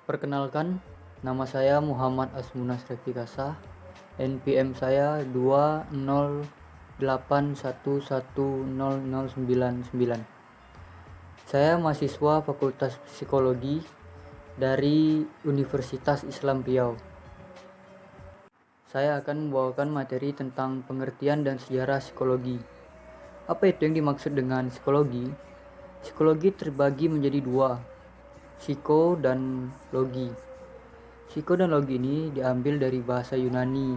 Perkenalkan, nama saya Muhammad Asmunas Refikasa. NPM saya 208110099. Saya mahasiswa Fakultas Psikologi dari Universitas Islam Riau. Saya akan membawakan materi tentang pengertian dan sejarah psikologi. Apa itu yang dimaksud dengan psikologi? Psikologi terbagi menjadi dua, psiko dan logi. Psiko dan logi ini diambil dari bahasa Yunani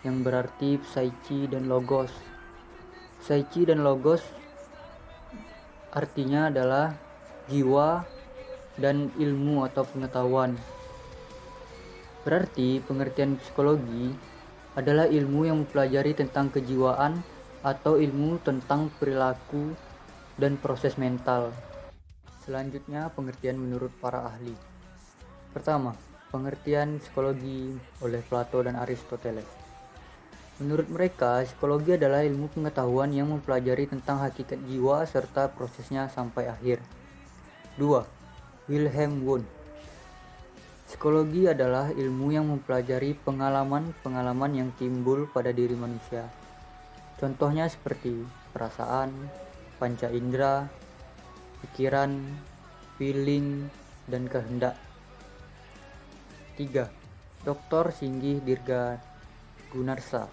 yang berarti psyche dan logos. Psyche dan logos artinya adalah jiwa dan ilmu atau pengetahuan. Berarti pengertian psikologi adalah ilmu yang mempelajari tentang kejiwaan atau ilmu tentang perilaku dan proses mental. Selanjutnya, pengertian menurut para ahli. Pertama, pengertian psikologi oleh Plato dan Aristoteles. Menurut mereka, psikologi adalah ilmu pengetahuan yang mempelajari tentang hakikat jiwa serta prosesnya sampai akhir. 2. Wilhelm Wundt. Psikologi adalah ilmu yang mempelajari pengalaman-pengalaman yang timbul pada diri manusia. Contohnya seperti perasaan, panca indera, pikiran, feeling, dan kehendak. 3. Dr. Singgih Dirga Gunarsa.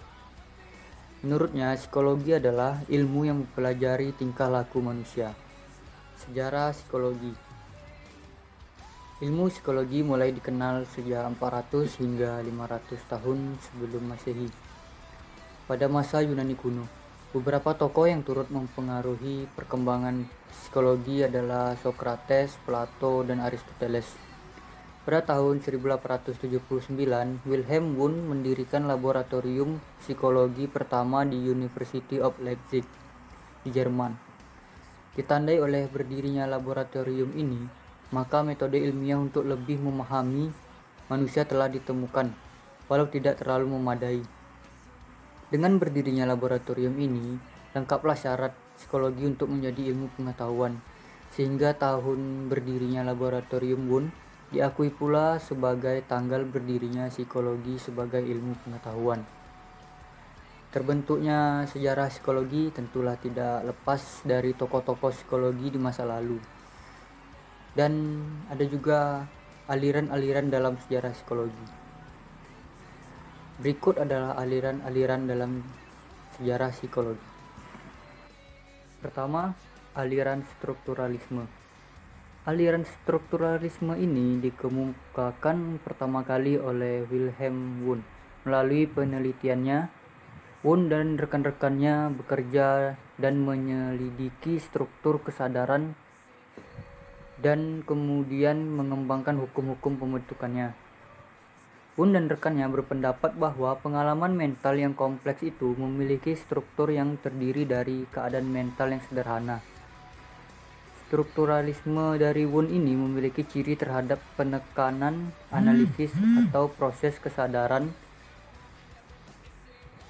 Menurutnya, psikologi adalah ilmu yang mempelajari tingkah laku manusia. Sejarah psikologi. Ilmu psikologi mulai dikenal sejak 400 hingga 500 tahun sebelum Masehi. Pada masa Yunani kuno, beberapa tokoh yang turut mempengaruhi perkembangan psikologi adalah Socrates, Plato, dan Aristoteles. Pada tahun 1879, Wilhelm Wundt mendirikan laboratorium psikologi pertama di University of Leipzig di Jerman. Ditandai oleh berdirinya laboratorium ini, maka metode ilmiah untuk lebih memahami manusia telah ditemukan, walau tidak terlalu memadai. Dengan berdirinya laboratorium ini, lengkaplah syarat psikologi untuk menjadi ilmu pengetahuan, sehingga tahun berdirinya laboratorium Wundt diakui pula sebagai tanggal berdirinya psikologi sebagai ilmu pengetahuan. Terbentuknya sejarah psikologi tentulah tidak lepas dari tokoh-tokoh psikologi di masa lalu. Dan ada juga aliran-aliran dalam sejarah psikologi. Berikut adalah aliran-aliran dalam sejarah psikologi. Pertama, aliran strukturalisme. Aliran strukturalisme ini dikemukakan pertama kali oleh Wilhelm Wundt. Melalui penelitiannya, Wundt dan rekan-rekannya bekerja dan menyelidiki struktur kesadaran dan kemudian mengembangkan hukum-hukum pembentukannya. Wundt dan rekannya berpendapat bahwa pengalaman mental yang kompleks itu memiliki struktur yang terdiri dari keadaan mental yang sederhana. Strukturalisme dari Wundt ini memiliki ciri terhadap penekanan analisis atau proses kesadaran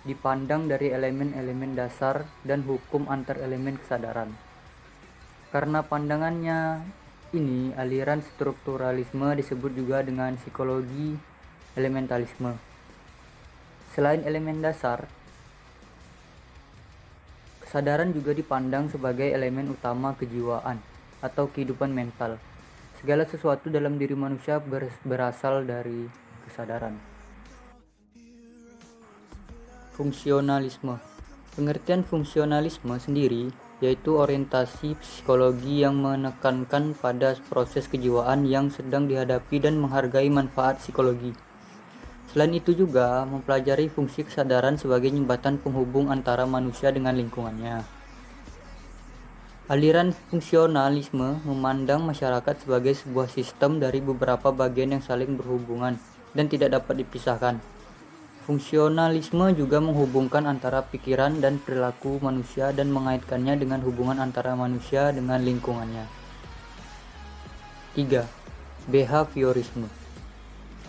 dipandang dari elemen-elemen dasar dan hukum antar elemen kesadaran. Karena pandangannya ini, aliran strukturalisme disebut juga dengan psikologi elementalisme. Selain elemen dasar, kesadaran juga dipandang sebagai elemen utama kejiwaan atau kehidupan mental. Segala sesuatu dalam diri manusia berasal dari kesadaran. Fungsionalisme. Pengertian fungsionalisme sendiri yaitu orientasi psikologi yang menekankan pada proses kejiwaan yang sedang dihadapi dan menghargai manfaat psikologi. Selain itu juga mempelajari fungsi kesadaran sebagai jembatan penghubung antara manusia dengan lingkungannya. Aliran fungsionalisme memandang masyarakat sebagai sebuah sistem dari beberapa bagian yang saling berhubungan dan tidak dapat dipisahkan. Fungsionalisme juga menghubungkan antara pikiran dan perilaku manusia dan mengaitkannya dengan hubungan antara manusia dengan lingkungannya. 3. Behaviorisme.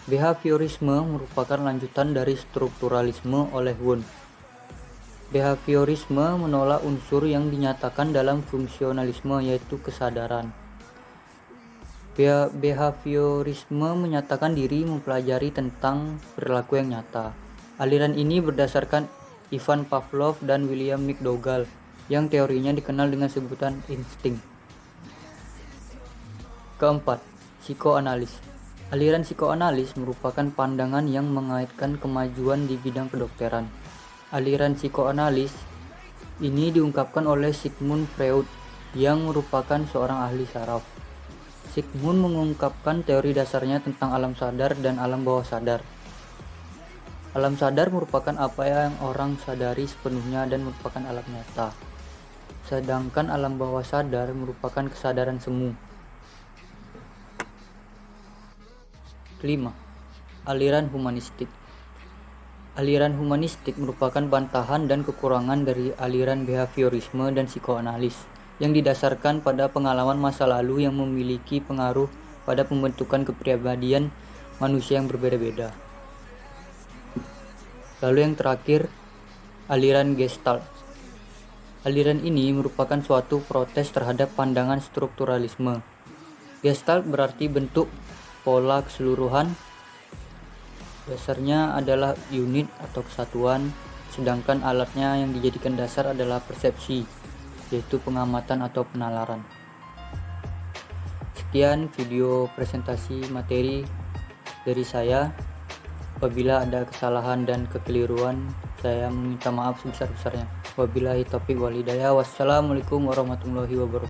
Behaviorisme merupakan lanjutan dari strukturalisme oleh Wundt. Behaviorisme menolak unsur yang dinyatakan dalam fungsionalisme, yaitu kesadaran. Behaviorisme menyatakan diri mempelajari tentang perilaku yang nyata. Aliran ini berdasarkan Ivan Pavlov dan William McDougall yang teorinya dikenal dengan sebutan insting. Keempat, psikoanalis. Aliran psikoanalis merupakan pandangan yang mengaitkan kemajuan di bidang kedokteran. Aliran psikoanalis ini diungkapkan oleh Sigmund Freud yang merupakan seorang ahli saraf. Sigmund mengungkapkan teori dasarnya tentang alam sadar dan alam bawah sadar. Alam sadar merupakan apa yang orang sadari sepenuhnya dan merupakan alam nyata. Sedangkan alam bawah sadar merupakan kesadaran semu. Kelima, aliran humanistik. Aliran humanistik merupakan bantahan dan kekurangan dari aliran behaviorisme dan psikoanalis yang didasarkan pada pengalaman masa lalu yang memiliki pengaruh pada pembentukan kepribadian manusia yang berbeda-beda. Lalu yang terakhir, aliran Gestalt. Aliran ini merupakan suatu protes terhadap pandangan strukturalisme. Gestalt berarti bentuk, pola keseluruhan. Dasarnya adalah unit atau kesatuan, sedangkan alatnya yang dijadikan dasar adalah persepsi, yaitu pengamatan atau penalaran. Sekian video presentasi materi dari saya. Apabila ada kesalahan dan kekeliruan, saya meminta maaf sebesar-besarnya. Wabillahi taufiq wal hidayah. Wassalamualaikum warahmatullahi wabarakatuh.